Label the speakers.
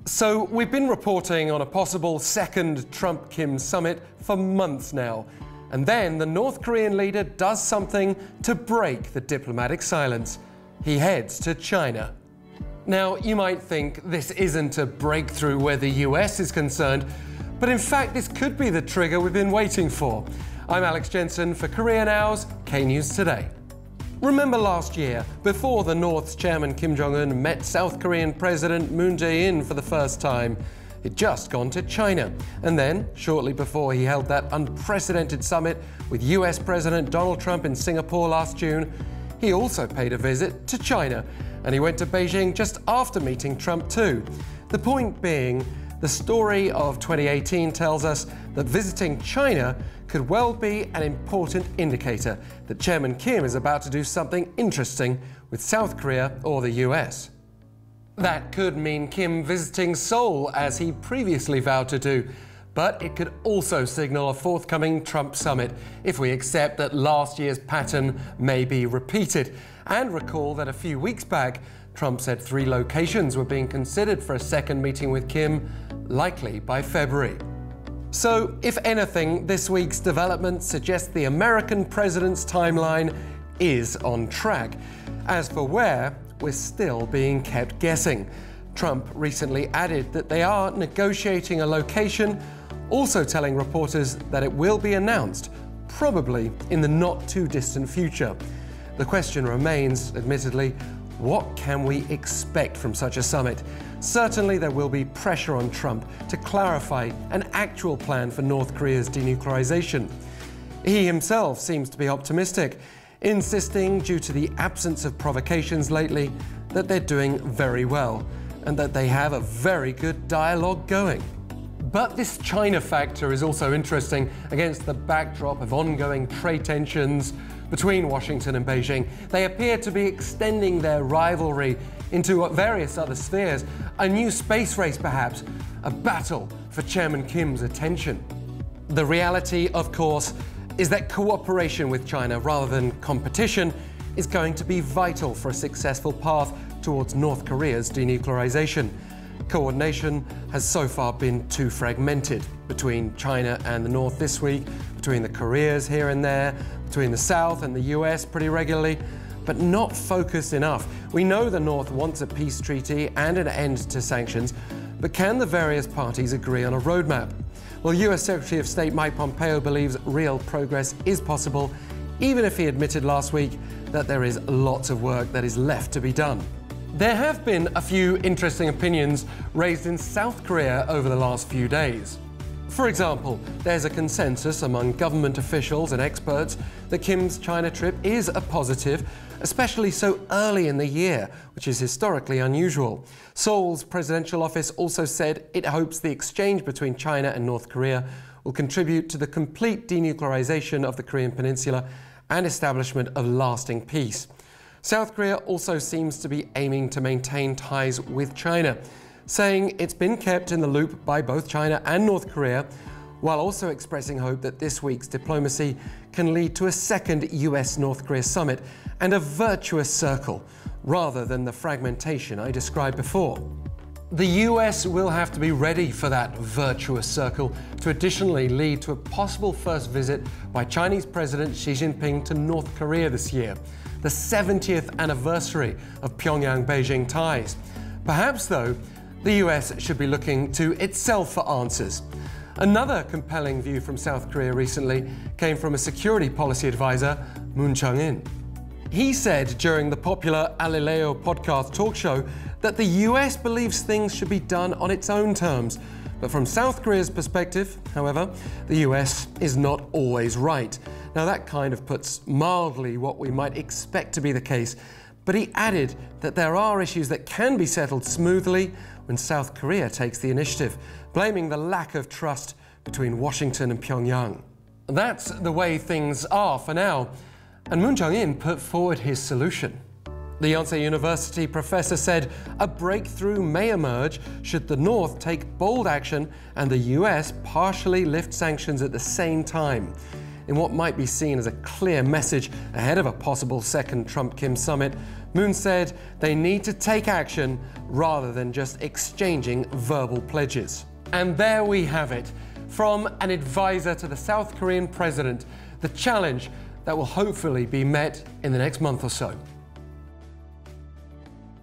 Speaker 1: So we've been reporting on a possible second Trump-Kim summit for months now. And then the North Korean leader does something to break the diplomatic silence. He heads to China. Now, you might think this isn't a breakthrough where the US is concerned, but in fact this could be the trigger we've been waiting for. I'm Alex Jensen for Korea Now's K-News Today. Remember last year, before the North's chairman Kim Jong-un met South Korean President Moon Jae-in for the first time? He'd just gone to China. And then, shortly before he held that unprecedented summit with US President Donald Trump in Singapore last June, he also paid a visit to China. And he went to Beijing just after meeting Trump too. The point being, the story of 2018 tells us that visiting China could well be an important indicator that Chairman Kim is about to do something interesting with South Korea or the US. That could mean Kim visiting Seoul, as he previously vowed to do. But it could also signal a forthcoming Trump summit, if we accept that last year's pattern may be repeated. And recall that a few weeks back, Trump said 3 locations were being considered for a second meeting with Kim, likely by February. So, if anything, this week's development suggests the American president's timeline is on track. As for where, we're still being kept guessing. Trump recently added that they are negotiating a location, also telling reporters that it will be announced, probably in the not-too-distant future. The question remains, admittedly, what can we expect from such a summit? Certainly there will be pressure on Trump to clarify an actual plan for North Korea's denuclearization. He himself seems to be optimistic, insisting, due to the absence of provocations lately, that they're doing very well and that they have a very good dialogue going. But this China factor is also interesting against the backdrop of ongoing trade tensions between Washington and Beijing. They appear to be extending their rivalry into various other spheres. A new space race, perhaps, a battle for Chairman Kim's attention. The reality, of course, is that cooperation with China rather than competition is going to be vital for a successful path towards North Korea's denuclearization. Coordination has so far been too fragmented between China and the North this week, between the Koreas here and there, between the South and the US pretty regularly, but not focused enough. We know the North wants a peace treaty and an end to sanctions, but can the various parties agree on a roadmap? Well, US Secretary of State Mike Pompeo believes real progress is possible, even if he admitted last week that there is lots of work that is left to be done. There have been a few interesting opinions raised in South Korea over the last few days. For example, there's a consensus among government officials and experts that Kim's China trip is a positive, especially so early in the year, which is historically unusual. Seoul's presidential office also said it hopes the exchange between China and North Korea will contribute to the complete denuclearization of the Korean peninsula and establishment of lasting peace. South Korea also seems to be aiming to maintain ties with China, saying it's been kept in the loop by both China and North Korea, while also expressing hope that this week's diplomacy can lead to a second US-North Korea summit and a virtuous circle, rather than the fragmentation I described before. The US will have to be ready for that virtuous circle to additionally lead to a possible first visit by Chinese President Xi Jinping to North Korea this year, the 70th anniversary of Pyongyang-Beijing ties. Perhaps, though, the US should be looking to itself for answers. Another compelling view from South Korea recently came from a security policy advisor, Jong-un. He said during the popular Galileo podcast talk show that the US believes things should be done on its own terms. But from South Korea's perspective, however, the US is not always right. Now that kind of puts mildly what we might expect to be the case, but he added that there are issues that can be settled smoothly when South Korea takes the initiative, blaming the lack of trust between Washington and Pyongyang. That's the way things are for now, and Moon Jong-in put forward his solution. The Yonsei University professor said a breakthrough may emerge should the North take bold action and the US partially lift sanctions at the same time. in what might be seen as a clear message ahead of a possible second Trump-Kim summit, Moon said they need to take action rather than just exchanging verbal pledges. And there we have it. From an advisor to the South Korean president, the challenge that will hopefully be met in the next month or so.